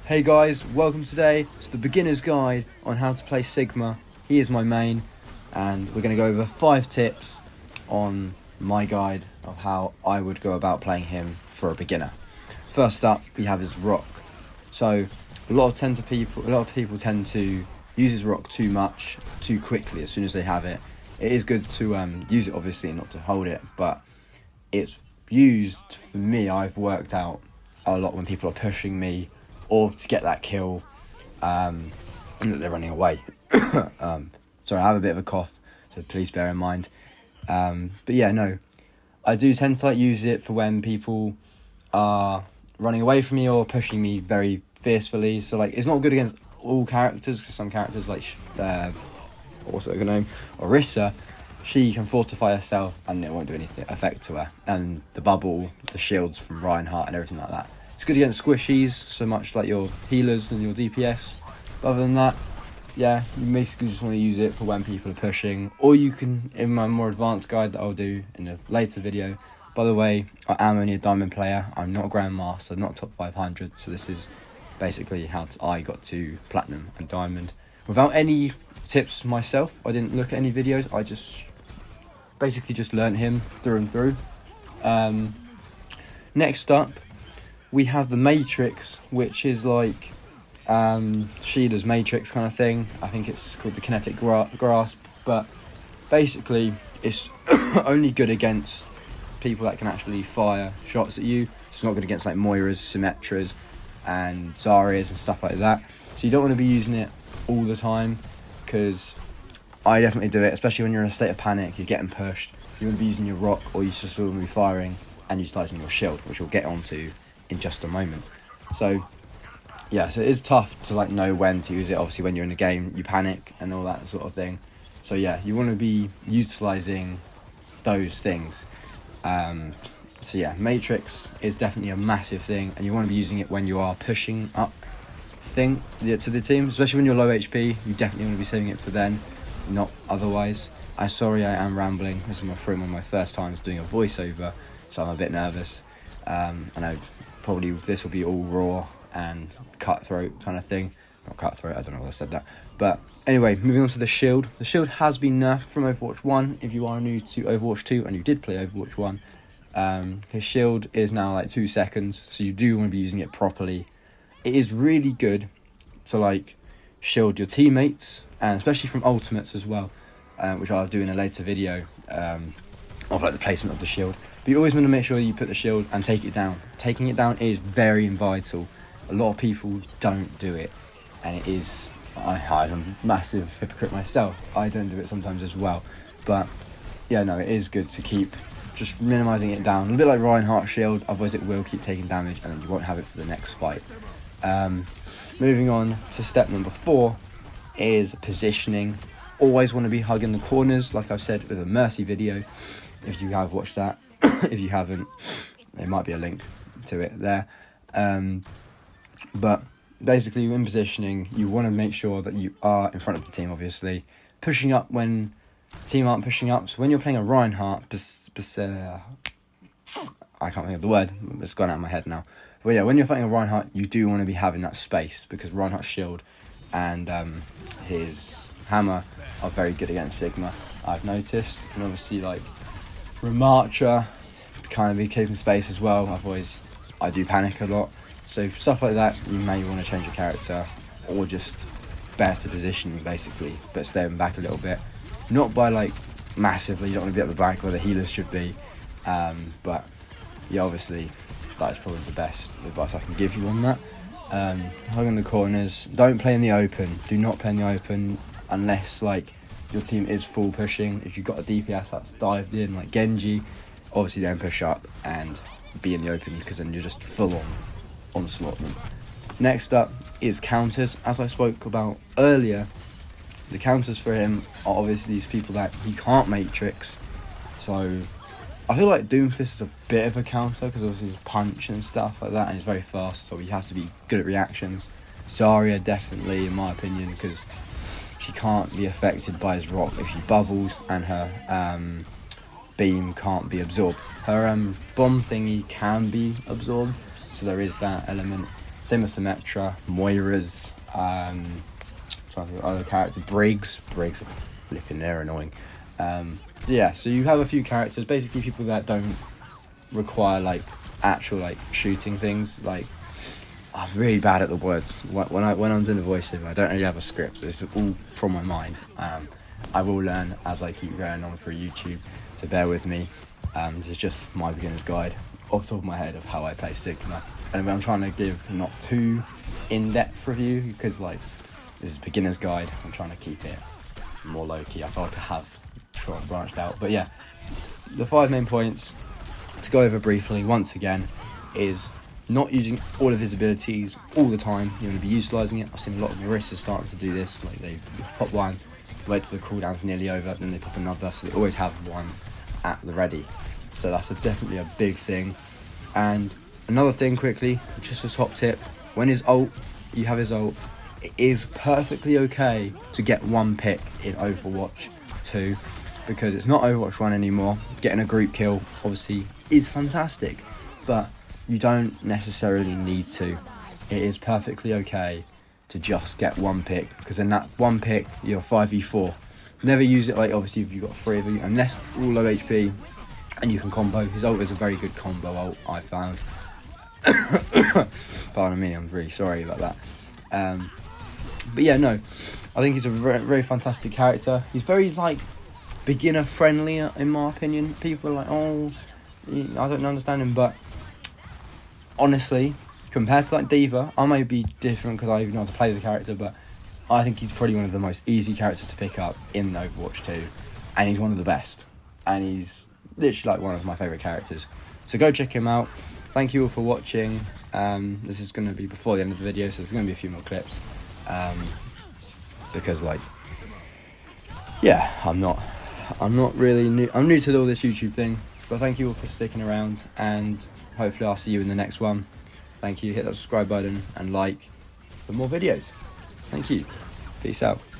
Hey guys, welcome today to the beginner's guide on how to play Sigma. He is my main, and we're going to go over 5 tips on my guide of how I would go about playing him for a beginner. First up, we have his rock. So a lot of people tend to use his rock too much, too quickly as soon as they have it. It is good to use it obviously, and not to hold it, but it's used for me. I've worked out a lot when people are pushing me or to get that kill, and that they're running away. Sorry, I have a bit of a cough, so please bear in mind. But yeah, no, I do tend to use it for when people are running away from me or pushing me very fiercely. So it's not good against all characters, because some characters also a good name, Orisa, she can fortify herself and it won't do anything effect to her. And the bubble, the shields from Reinhardt and everything like that. It's good against squishies, so much like your healers and your DPS. But other than that, yeah, you basically just want to use it for when people are pushing. Or you can, in my more advanced guide that I'll do in a later video. By the way, I am only a diamond player. I'm not a grandmaster, not top 500. So this is basically how I got to platinum and diamond. Without any tips myself, I didn't look at any videos. I just basically just learnt him through and through. Next up, we have the Matrix, which is like Sheila's Matrix kind of thing. I think it's called the Kinetic Grasp, but basically it's only good against people that can actually fire shots at you. It's not good against like Moiras, Symmetras and Zaryas and stuff like that. So you don't want to be using it all the time, because I definitely do it, especially when you're in a state of panic, you're getting pushed. You want to be using your rock, or you just want to be firing and utilising your shield, which we'll get onto in just a moment. So yeah, so it is tough to know when to use it. Obviously when you're in a game you panic and all that sort of thing, so yeah, you want to be utilising those things. So yeah, Matrix is definitely a massive thing, and you want to be using it when you are pushing up to the team, especially when you're low HP. You definitely want to be saving it for then, not otherwise. I'm sorry, I am rambling. This is one of my first times doing a voiceover, so I'm a bit nervous. I know probably this will be all raw and cutthroat kind of thing. Not cutthroat, I don't know why I said that. But anyway, moving on to the shield. The shield has been nerfed from Overwatch 1. If you are new to Overwatch 2 and you did play Overwatch 1, his shield is now 2 seconds, so you do want to be using it properly. It is really good to shield your teammates, and especially from ultimates as well, which I'll do in a later video of the placement of the shield. But you always want to make sure you put the shield and take it down. Taking it down is very vital. A lot of people don't do it, and it is, I'm a massive hypocrite myself. I don't do it sometimes as well. But yeah, no, it is good to keep just minimising it down. A bit like Reinhardt shield, otherwise it will keep taking damage and then you won't have it for the next fight. Moving on to step number 4 is positioning. Always want to be hugging the corners, like I've said with a Mercy video, if you have watched that. If you haven't, there might be a link to it there. But basically in positioning, you want to make sure that you are in front of the team, obviously. Pushing up when team aren't pushing up. So when you're playing a Reinhardt, I can't think of the word, it's gone out of my head now. But yeah, when you're fighting a Reinhardt, you do want to be having that space, because Reinhardt's shield and his hammer are very good against Sigma, I've noticed. And obviously Ramattra kind of be keeping space as well, otherwise I do panic a lot. So stuff like that, you may want to change your character, or just better positioning basically, but staying back a little bit. Not by massively, you don't want to be at the back where the healers should be, but yeah, obviously that is probably the best advice I can give you on that. Hugging the corners, don't play in the open. Do not play in the open unless your team is full pushing. If you've got a DPS that's dived in like Genji, obviously don't push up and be in the open, because then you're just full on onslaught them. Next up is counters. As I spoke about earlier, the counters for him are obviously these people that he can't matrix. So I feel like Doomfist is a bit of a counter, because obviously his punch and stuff like that, and he's very fast, so he has to be good at reactions. Zarya definitely, in my opinion, because she can't be affected by his rock if she bubbles, and her beam can't be absorbed. Her bomb thingy can be absorbed, so there is that element. Same with Symmetra, Moira's, trying to think of other characters, Briggs are flipping, they're annoying. Yeah, so you have a few characters, basically people that don't require like actual like shooting things. Like, I'm really bad at the words. When I'm doing the voiceover, I don't really have a script. It's all from my mind. I will learn as I keep going on through YouTube, so bear with me. This is just my beginner's guide off the top of my head of how I play Sigma. And I'm trying to give not too in-depth review, because like this is beginner's guide. I'm trying to keep it more low-key. I thought I could have branched out. But yeah, the 5 main points to go over briefly once again is not using all of his abilities all the time. You want to be utilising it. I've seen a lot of Maristas starting to do this. Like, they pop one, wait till the cooldown's nearly over, then they pop another, so they always have one at the ready. So that's definitely a big thing. And another thing quickly, just a top tip, when you have his ult, it is perfectly okay to get one pick in Overwatch 2, because it's not Overwatch 1 anymore. Getting a group kill obviously is fantastic, but you don't necessarily need to. It is perfectly okay to just get one pick, because in that one pick you're 5v4. Never use it like, obviously, if you've got 3 of you, unless all low HP and you can combo. His ult is a very good combo ult, I found. Pardon me, I'm really sorry about that. But yeah, no, I think he's a very, very fantastic character. He's very like beginner friendly in my opinion. People are like, oh, I don't understand him, but honestly, compared to like D.Va, I may be different because I even know how to play the character, but I think he's probably one of the most easy characters to pick up in Overwatch 2, and he's one of the best, and he's literally like one of my favourite characters. So go check him out. Thank you all for watching. This is going to be before the end of the video, so there's going to be a few more clips, because like, yeah, I'm not really new. I'm new to all this YouTube thing, but thank you all for sticking around, and hopefully I'll see you in the next one. Thank you. Hit that subscribe button and like for more videos. Thank you. Peace out.